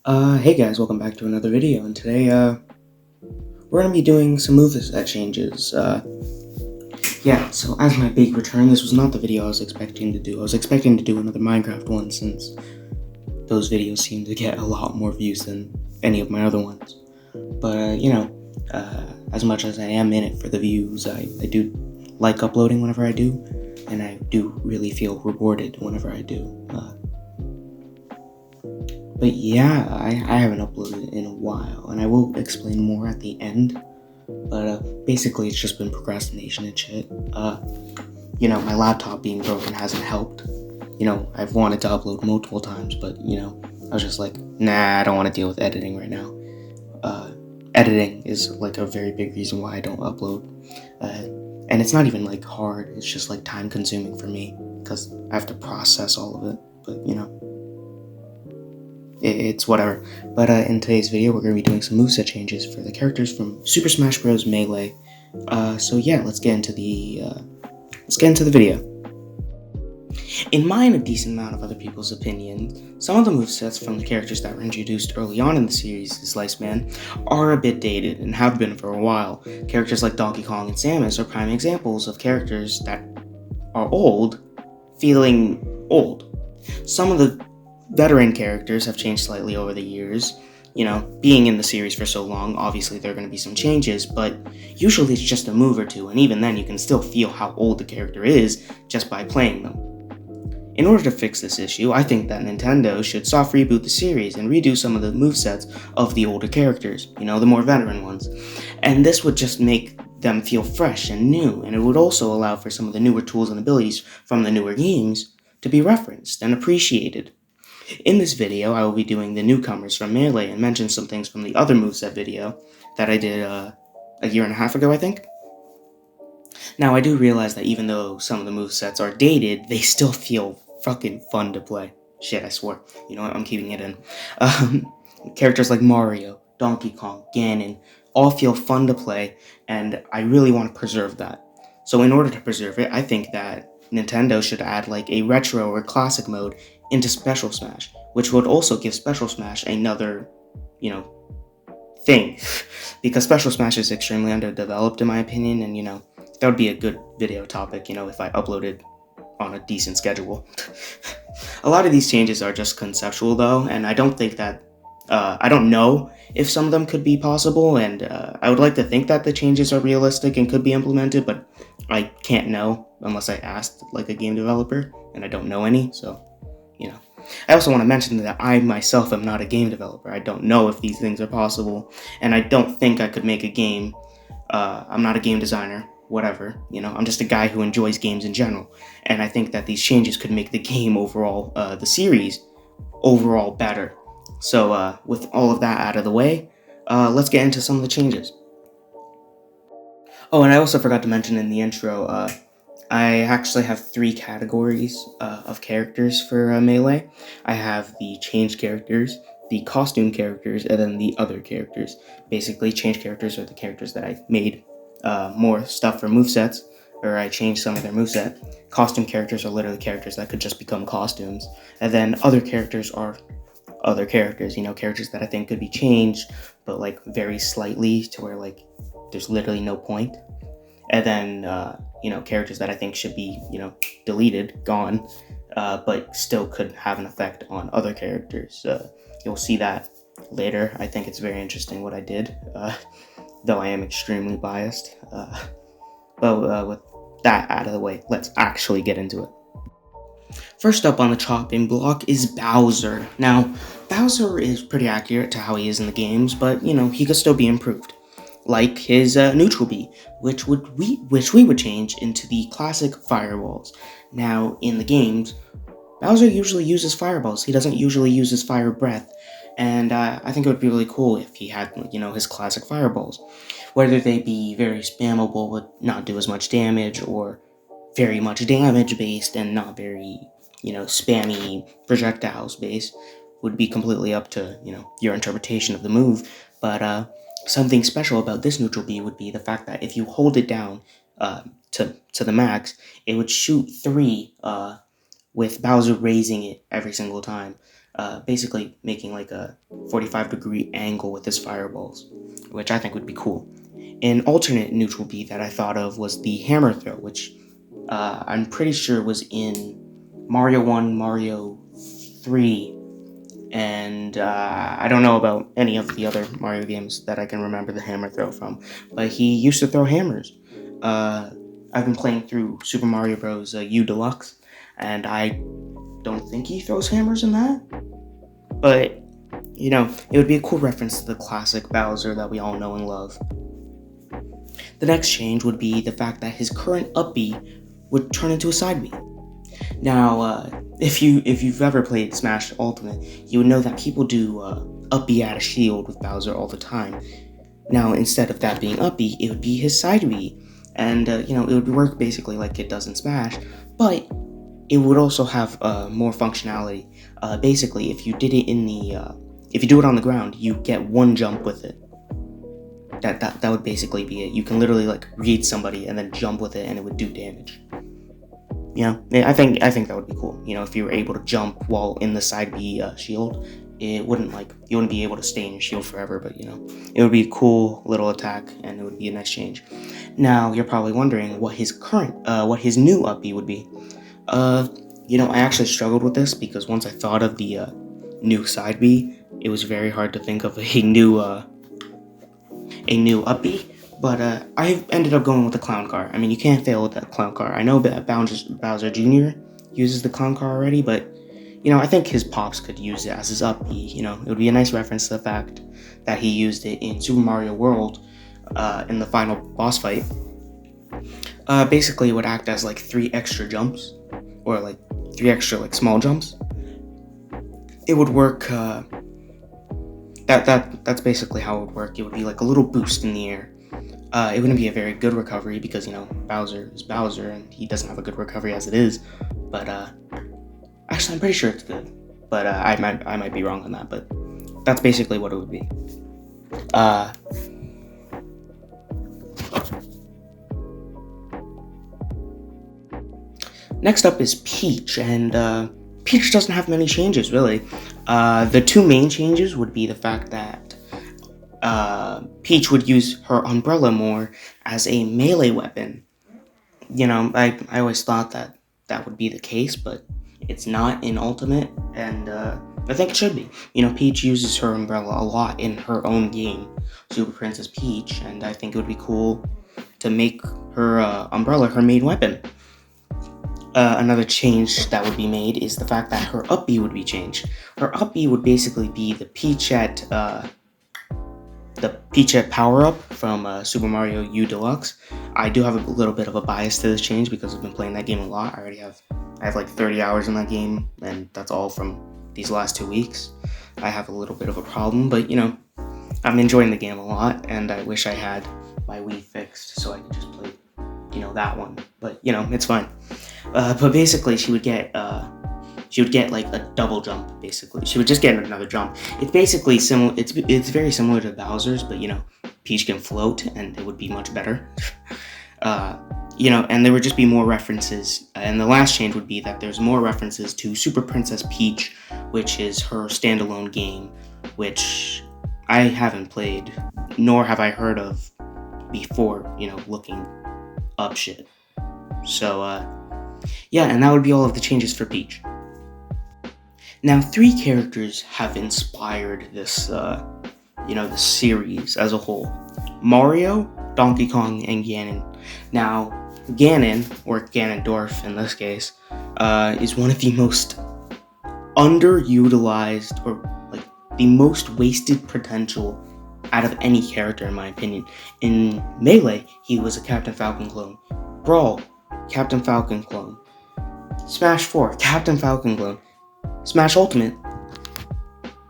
Hey guys, welcome back to another video, and today, we're gonna be doing some moveset changes. Yeah, so as my big return, this was not the video I was expecting to do. I was expecting to do another Minecraft one, since those videos seem to get a lot more views than any of my other ones. But, as much as I am in it for the views, I do like uploading whenever I do, and I do really feel rewarded whenever I do. But yeah, I haven't uploaded in a while, and I will explain more at the end. But basically, it's just been procrastination and shit. My laptop being broken hasn't helped. I've wanted to upload multiple times, but I was just like, nah, I don't want to deal with editing right now. Editing is like a very big reason why I don't upload. And it's not even like hard, it's just like time consuming for me, because I have to process all of it. But it's whatever. But in today's video, we're going to be doing some moveset changes for the characters from Super Smash Bros Melee. So yeah, let's get into the video. In my and a decent amount of other people's opinions, some of the movesets from the characters that were introduced early on in the series, Slice Man, are a bit dated and have been for a while. Characters like Donkey Kong and Samus are prime examples of characters that are old, feeling old. Some of the veteran characters have changed slightly over the years. Being in the series for so long, obviously there are going to be some changes, but usually it's just a move or two, and even then you can still feel how old the character is just by playing them. In order to fix this issue, I think that Nintendo should soft reboot the series and redo some of the movesets of the older characters, the more veteran ones. And this would just make them feel fresh and new, and it would also allow for some of the newer tools and abilities from the newer games to be referenced and appreciated. In this video, I will be doing the newcomers from Melee and mention some things from the other moveset video that I did a year and a half ago, I think. Now, I do realize that even though some of the movesets are dated, they still feel fucking fun to play. Shit, I swore. You know what? I'm keeping it in. Characters like Mario, Donkey Kong, Ganon, all feel fun to play, and I really want to preserve that. So in order to preserve it, I think that Nintendo should add like a retro or classic mode into Special Smash, which would also give Special Smash another, thing. Because Special Smash is extremely underdeveloped in my opinion, and that would be a good video topic, if I uploaded on a decent schedule. A lot of these changes are just conceptual though, and I don't think that, I don't know if some of them could be possible, and I would like to think that the changes are realistic and could be implemented, but I can't know unless I asked like a game developer, and I don't know any, so, I also want to mention that I myself am not a game developer. I don't know if these things are possible, and I don't think I could make a game. I'm not a game designer, whatever, I'm just a guy who enjoys games in general, and I think that these changes could make the game overall, the series overall better. So with all of that out of the way, let's get into some of the changes. Oh, and I also forgot to mention in the intro, I actually have 3 categories of characters for Melee. I have the change characters, the costume characters, and then the other characters. Basically, change characters are the characters that I made more stuff for movesets, or I changed some of their moveset. Costume characters are literally characters that could just become costumes. And then other characters are other characters, characters that I think could be changed, but like very slightly to where like there's literally no point. And then, characters that I think should be, deleted, gone, but still could have an effect on other characters. You'll see that later. I think it's very interesting what I did, though I am extremely biased. But with that out of the way, let's actually get into it. First up on the chopping block is Bowser. Now, Bowser is pretty accurate to how he is in the games, but, he could still be improved. Like his neutral B, which we would change into the classic fireballs. Now, in the games, Bowser usually uses fireballs. He doesn't usually use his fire breath, and I think it would be really cool if he had, his classic fireballs. Whether they be very spammable but not do as much damage, or very much damage based and not very, spammy projectiles based, would be completely up to, your interpretation of the move. But something special about this neutral B would be the fact that if you hold it down to the max, it would shoot 3 with Bowser raising it every single time. basically making like a 45-degree angle with his fireballs, which I think would be cool. An alternate neutral B that I thought of was the hammer throw, which I'm pretty sure was in Mario 1, Mario 3, and I don't know about any of the other Mario games that I can remember the hammer throw from, but he used to throw hammers. I've been playing through Super Mario Bros. U Deluxe, and I don't think he throws hammers in that, but it would be a cool reference to the classic Bowser that we all know and love. The next change would be the fact that his current up B would turn into a side B. Now, if you've ever played Smash Ultimate, you would know that people do up B add a shield with Bowser all the time. Now, instead of that being up B, it would be his side B, and it would work basically like it does in Smash, but it would also have more functionality. Basically, if you did it if you do it on the ground, you get one jump with it. That would basically be it. You can literally like read somebody and then jump with it, and it would do damage. I think that would be cool. If you were able to jump while in the side B shield, it wouldn't you wouldn't be able to stay in your shield forever. But it would be a cool little attack, and it would be a nice change. Now you're probably wondering what his new up B would be. I actually struggled with this because once I thought of the new side B, it was very hard to think of a new up B. But I ended up going with the clown car. I mean, you can't fail with that clown car. I know that Bowser Jr. uses the clown car already, but I think his pops could use it as his up B. It would be a nice reference to the fact that he used it in Super Mario World in the final boss fight. Basically, it would act as like 3 extra jumps, or like 3 extra like small jumps. It would work. That's basically how it would work. It would be like a little boost in the air. It wouldn't be a very good recovery because Bowser is Bowser and he doesn't have a good recovery as it is. But actually, I'm pretty sure it's good. But I might be wrong on that. But that's basically what it would be. Next up is Peach, and Peach doesn't have many changes really. The 2 main changes would be the fact that Peach would use her umbrella more as a melee weapon. I always thought that would be the case, but it's not in Ultimate, and I think it should be. Peach uses her umbrella a lot in her own game, Super Princess Peach, and I think it would be cool to make her umbrella her main weapon. Another change that would be made is the fact that her up B would be changed. Her up B would basically be the Peachette power-up from Super Mario U Deluxe. I do have a little bit of a bias to this change because I've been playing that game a lot. I have like 30 hours in that game, and that's all from these last 2 weeks. I have a little bit of a problem, but I'm enjoying the game a lot, and I wish I had my Wii fixed so I could just play that one. But it's fine. But basically, she would get like a double jump. Basically, she would just get another jump. It's basically similar. It's very similar to Bowser's, but Peach can float, and it would be much better. And there would just be more references. And the last change would be that there's more references to Super Princess Peach, which is her standalone game, which I haven't played, nor have I heard of before. Looking up shit. So, and that would be all of the changes for Peach. Now, 3 characters have inspired this, this series as a whole. Mario, Donkey Kong, and Ganon. Now, Ganon, or Ganondorf in this case, is one of the most underutilized, or like the most wasted potential out of any character, in my opinion. In Melee, he was a Captain Falcon clone. Brawl, Captain Falcon clone. Smash 4, Captain Falcon clone. Smash Ultimate,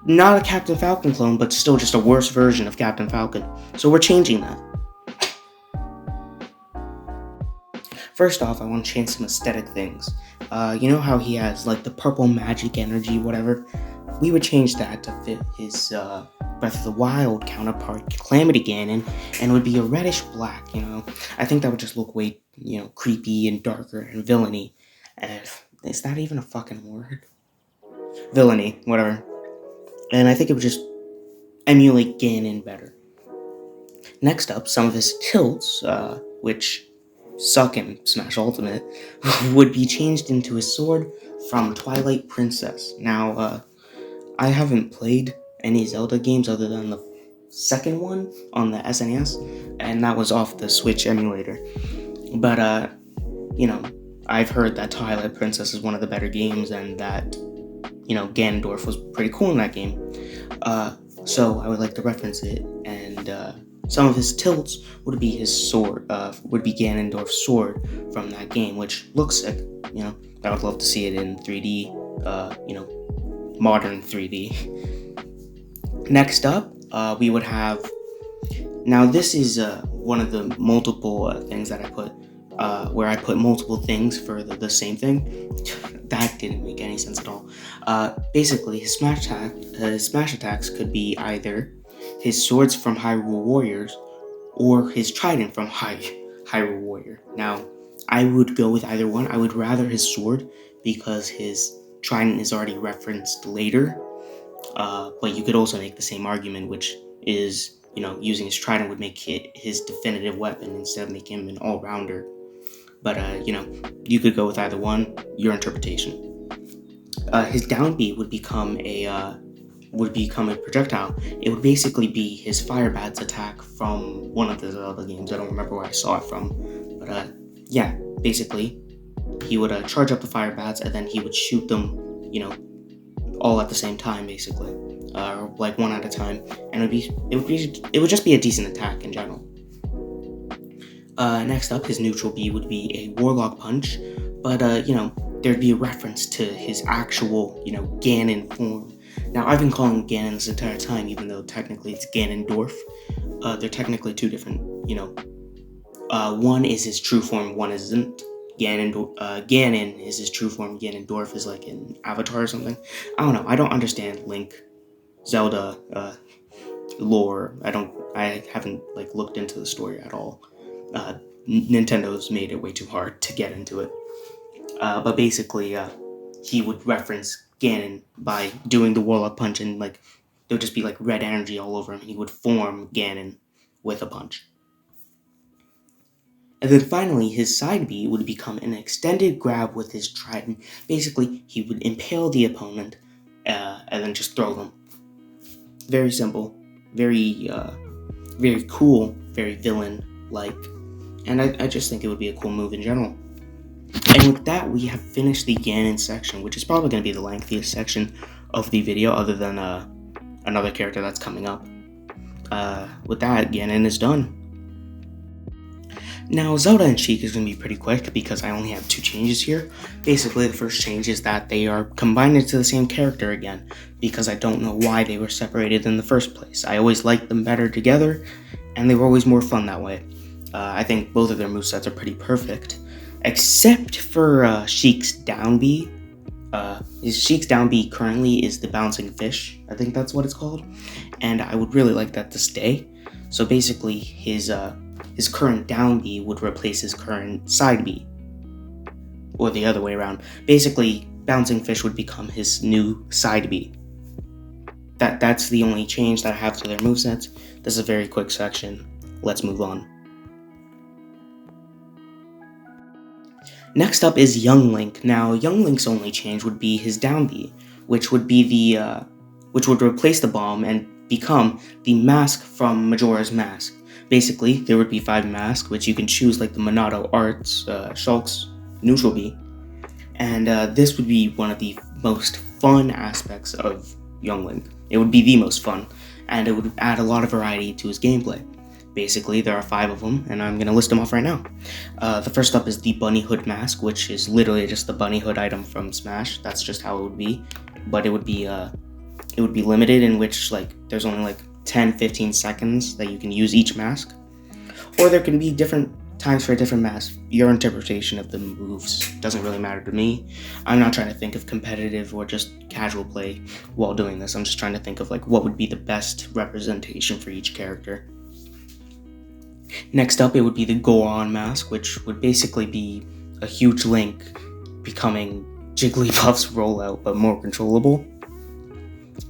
not a Captain Falcon clone, but still just a worse version of Captain Falcon. So we're changing that. First off, I want to change some aesthetic things. You know how he has like the purple magic energy, whatever? We would change that to fit his Breath of the Wild counterpart, Calamity Ganon, and it would be a reddish black, I think that would just look way, creepy and darker and villainy. Is that even a fucking word? villainy, whatever. And I think it would just emulate Ganon better. Next up, some of his tilts, which suck in Smash Ultimate, would be changed into his sword from Twilight Princess. Now, I haven't played any Zelda games other than the second one on the SNES, and that was off the Switch emulator. But, I've heard that Twilight Princess is one of the better games, and that, Ganondorf was pretty cool in that game. So I would like to reference it, and some of his tilts would be his sword, would be Ganondorf's sword from that game, which looks sick. I would love to see it in 3D, modern 3D. Next up, we would have. Now, this is one of the multiple things that I put, where I put multiple things for the same thing. That didn't make any sense at all. Basically, his smash attacks could be either his swords from Hyrule Warriors or his trident from Hyrule Warrior. Now, I would go with either one. I would rather his sword because his trident is already referenced later. But you could also make the same argument, which is, using his trident would make it his definitive weapon instead of making him an all-rounder. But, you could go with either one, your interpretation. His down B would become a projectile. It would basically be his fire bats attack from one of the Zelda games. I don't remember where I saw it from. But, basically, he would charge up the fire bats and then he would shoot them, all at the same time, basically. Like one at a time. And it would just be a decent attack in general. Next up, his neutral B would be a Warlock Punch, but, there'd be a reference to his actual, Ganon form. Now, I've been calling him Ganon this entire time, even though technically it's Ganondorf. They're technically two different, one is his true form, one isn't. Ganon is his true form, Ganondorf is like an avatar or something. I don't know, I don't understand Link, Zelda, lore. I haven't, looked into the story at all. Nintendo's made it way too hard to get into it. But basically, he would reference Ganon by doing the Warlock Punch, and there'll just be red energy all over him. He would form Ganon with a punch. And then finally, his side B would become an extended grab with his trident. Basically, he would impale the opponent and then just throw them. Very simple, very cool, very villain-like. And I just think it would be a cool move in general. And with that, we have finished the Ganon section, which is probably going to be the lengthiest section of the video, other than another character that's coming up. With that, Ganon is done. Now, Zelda and Sheik is going to be pretty quick because I only have two changes here. Basically, the first change is that they are combined into the same character again, because I don't know why they were separated in the first place. I always liked them better together, and they were always more fun that way. I think both of their movesets are pretty perfect, except for Sheik's down B. Sheik's down B currently is the bouncing fish. I think that's what it's called, and I would really like that to stay. So basically, his current down B would replace his current side B, or the other way around. Basically, bouncing fish would become his new side B. That's the only change that I have to their movesets. This is a very quick section. Let's move on. Next up is Young Link. Now, Young Link's only change would be his down B, which would replace the bomb and become the mask from Majora's Mask. Basically, there would be 5 masks, which you can choose, like the Monado Arts, Shulk's neutral B. And this would be one of the most fun aspects of Young Link. It would be the most fun, and it would add a lot of variety to his gameplay. Basically, there are 5 of them, and I'm going to list them off right now. The first up is the Bunny Hood Mask, which is literally just the Bunny Hood item from Smash. That's just how it would be. But it would be limited, in which there's only 10-15 seconds that you can use each mask. Or there can be different times for a different mask. Your interpretation of the moves doesn't really matter to me. I'm not trying to think of competitive or just casual play while doing this. I'm just trying to think of what would be the best representation for each character. Next up, it would be the Goron mask, which would basically be a huge Link becoming Jigglypuff's rollout, but more controllable.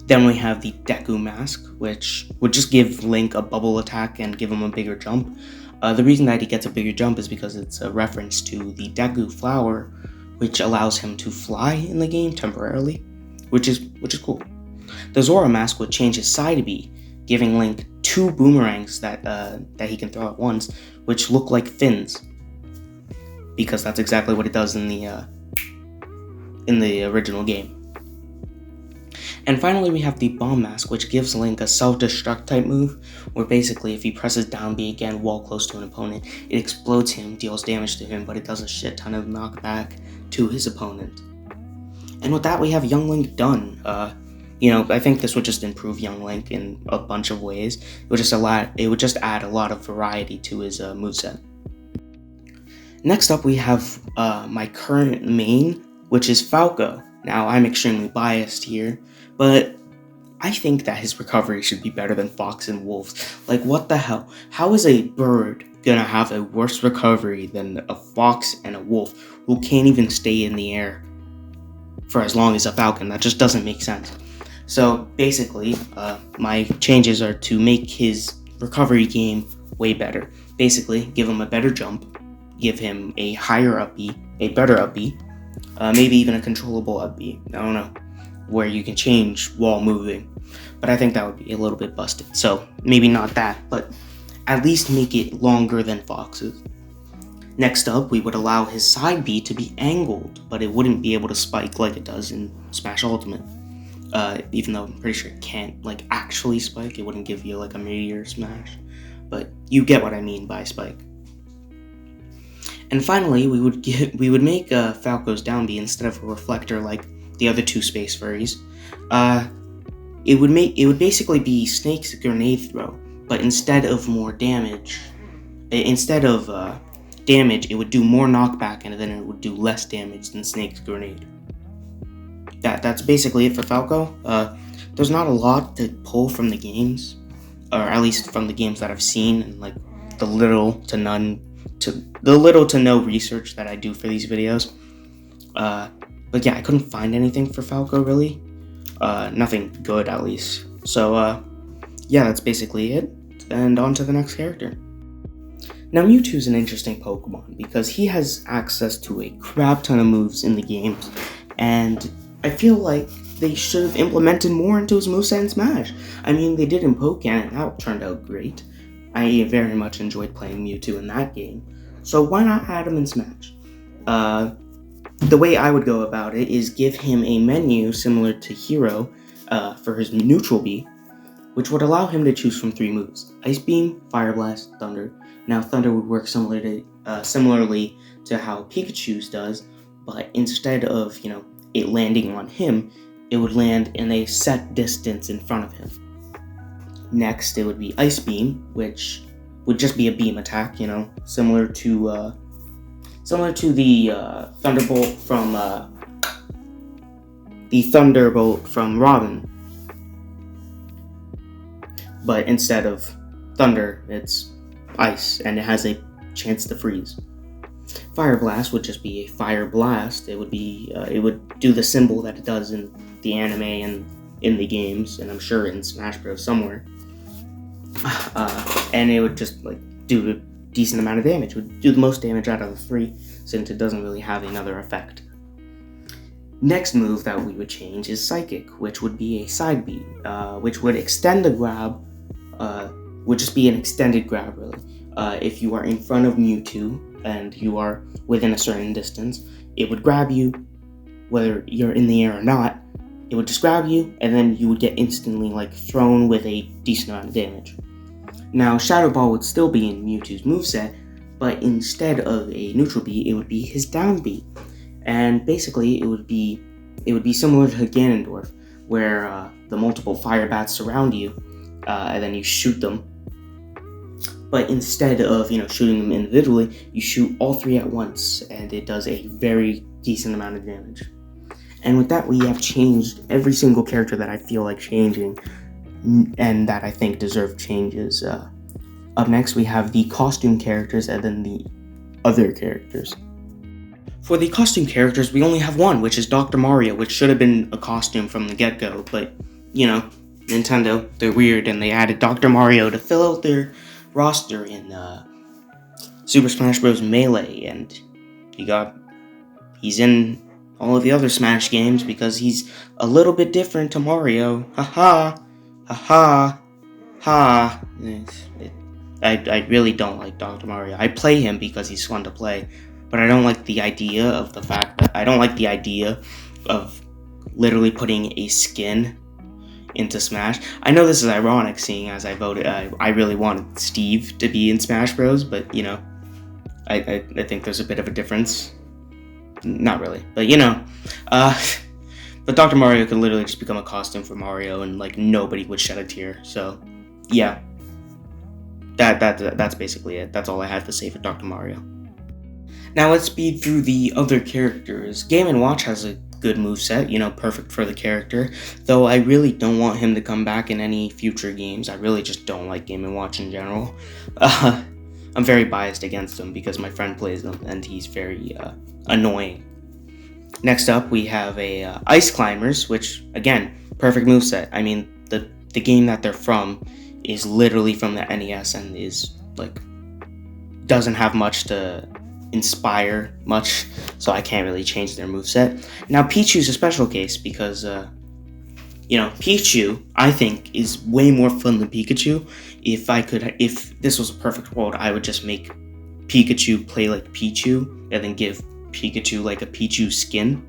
Then we have the Deku mask, which would just give Link a bubble attack and give him a bigger jump. The reason that he gets a bigger jump is because it's a reference to the Deku flower, which allows him to fly in the game temporarily, which is cool. The Zora mask would change his side B, giving Link 2 boomerangs that he can throw at once, which look like fins, because that's exactly what it does in the original game. And finally, we have the Bomb Mask, which gives Link a self-destruct type move, where basically if he presses down B again while close to an opponent, it explodes him, deals damage to him, but it does a shit ton of knockback to his opponent. And with that, we have Young Link done. I think this would just improve Young Link in a bunch of ways. It would just add a lot of variety to his moveset. Next up, we have my current main, which is Falco. Now, I'm extremely biased here, but I think that his recovery should be better than Fox and Wolves. Like, what the hell? How is a bird gonna have a worse recovery than a fox and a wolf who can't even stay in the air for as long as a falcon? That just doesn't make sense. So basically, my changes are to make his recovery game way better. Basically, give him a better jump, give him a higher up B, a better up B, maybe even a controllable up B. I don't know, where you can change while moving. But I think that would be a little bit busted. So maybe not that, but at least make it longer than Fox's. Next up, we would allow his side B to be angled, but it wouldn't be able to spike like it does in Smash Ultimate. Even though I'm pretty sure it can't actually spike, it wouldn't give you a meteor smash. But you get what I mean by spike. And finally, we would make Falco's down B instead of a reflector like the other two space furries. It would basically be Snake's grenade throw, but instead of damage, it would do more knockback, and then it would do less damage than Snake's grenade. That's basically it for Falco. There's not a lot to pull from the games, or at least from the games that I've seen, and the little to no research that I do for these videos. But yeah, I couldn't find anything for Falco really. Nothing good, at least. So yeah, that's basically it. And on to the next character. Now, Mewtwo's an interesting Pokemon because he has access to a crap ton of moves in the games, and I feel like they should have implemented more into his moveset in Smash. I mean, they did in Pokémon, and that turned out great. I very much enjoyed playing Mewtwo in that game, so why not add him in Smash? The way I would go about it is give him a menu similar to Hero for his neutral B, which would allow him to choose from 3 moves: Ice Beam, Fire Blast, Thunder. Now, Thunder would work similarly to how Pikachu's does, but instead of, it landing on him, it would land in a set distance in front of him. Next, it would be Ice Beam, which would just be a beam attack, similar to the Thunderbolt from Robin. But instead of thunder, it's ice, and it has a chance to freeze. Fire Blast would just be a fire blast. It would do the symbol that it does in the anime and in the games, and I'm sure in Smash Bros somewhere. And it would just do a decent amount of damage. It would do the most damage out of the 3, since it doesn't really have another effect. Next move that we would change is Psychic, which would be a side B, which would extend the grab. Would just be an extended grab, really. If you are in front of Mewtwo and you are within a certain distance, it would grab you, whether you're in the air or not. It would just grab you, and then you would get instantly thrown with a decent amount of damage. Now, Shadow Ball would still be in Mewtwo's moveset, but instead of a neutral B, it would be his down B. And basically, it would be similar to Ganondorf, where the multiple fire bats surround you, and then you shoot them. But instead of shooting them individually, you shoot all 3 at once, and it does a very decent amount of damage. And with that, we have changed every single character that I feel like changing, and that I think deserve changes. Up next, we have the costume characters and then the other characters. For the costume characters, we only have one, which is Dr. Mario, which should have been a costume from the get-go, but, Nintendo, they're weird, and they added Dr. Mario to fill out their roster in Super Smash Bros. Melee, and he's in all of the other Smash games because he's a little bit different to Mario. Ha ha. I really don't like Dr. Mario. I play him because he's fun to play, but I don't like the idea of literally putting a skin into Smash. I know this is ironic, seeing as I really wanted Steve to be in Smash Bros, but I think there's a bit of a difference. Not really, but but Dr. Mario could literally just become a costume for Mario, and nobody would shed a tear. So, yeah, that's basically it. That's all I had to say for Dr. Mario. Now let's speed through the other characters. Game & Watch has a good moveset, perfect for the character, though I really don't want him to come back in any future games. I really just don't like Game & Watch in general. I'm very biased against him because my friend plays him and he's very annoying. Next up, we have a Ice Climbers, which, again, perfect moveset. I mean, the game that they're from is literally from the NES and is, doesn't have much to inspire much, so I can't really change their moveset. Now, Pichu's a special case because, Pichu, I think, is way more fun than Pikachu. If this was a perfect world, I would just make Pikachu play like Pichu and then give Pikachu a Pichu skin,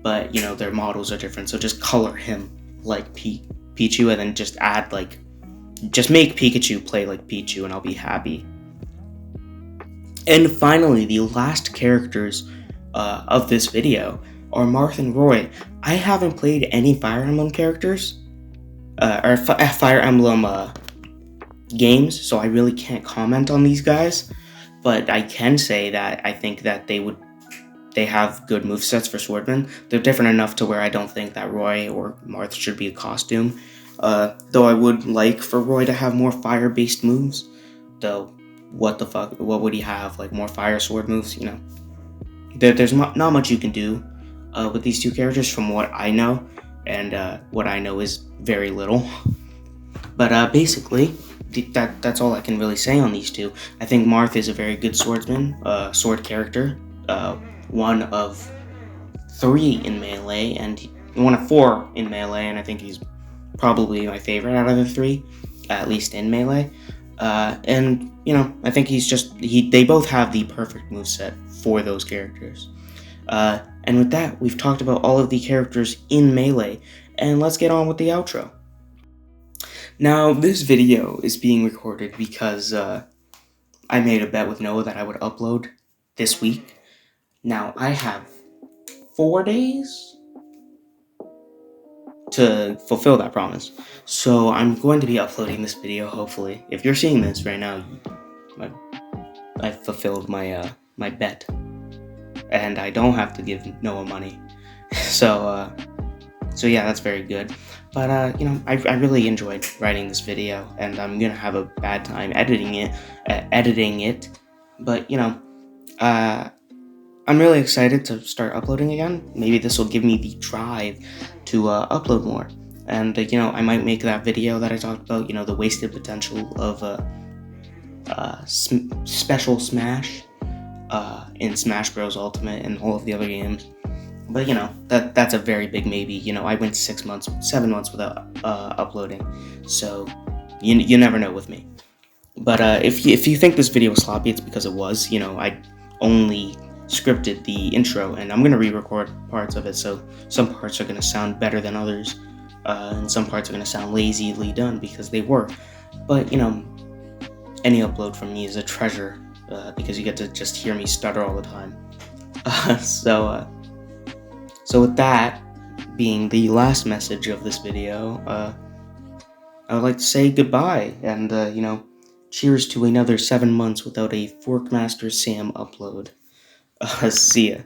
but their models are different, so just color him like Pichu and then just make Pikachu play like Pichu and I'll be happy. And finally, the last characters of this video are Marth and Roy. I haven't played any Fire Emblem characters or Fire Emblem games, so I really can't comment on these guys, but I can say that I think that they have good movesets for Swordman. They're different enough to where I don't think that Roy or Marth should be a costume, though I would like for Roy to have more fire-based moves, though what the fuck, what would he have, more fire sword moves, There's not much you can do with these two characters from what I know, and what I know is very little. But basically, that's all I can really say on these two. I think Marth is a very good swordsman, sword character, one of 3 in Melee, and one of 4 in Melee, and I think he's probably my favorite out of the 3, at least in Melee. And I think they both have the perfect moveset for those characters. And with that, we've talked about all of the characters in Melee, and let's get on with the outro. Now, this video is being recorded because I made a bet with Noah that I would upload this week. Now, I have 4 days to fulfill that promise. So I'm going to be uploading this video, hopefully. If you're seeing this right now, I've fulfilled my bet. And I don't have to give Noah money. So yeah, that's very good. But, I really enjoyed writing this video, and I'm gonna have a bad time editing it. But, I'm really excited to start uploading again. Maybe this will give me the drive to upload more. And, I might make that video that I talked about, the wasted potential of Special Smash in Smash Bros Ultimate and all of the other games. But, that's a very big maybe. I went 7 months without uploading. So, you never know with me. But if you think this video was sloppy, it's because it was. I only scripted the intro, and I'm going to re-record parts of it, so some parts are going to sound better than others, and some parts are going to sound lazily done because they were. But, any upload from me is a treasure, because you get to just hear me stutter all the time. So with that being the last message of this video, I would like to say goodbye, and, cheers to another 7 months without a Forkmaster Sam upload. See ya.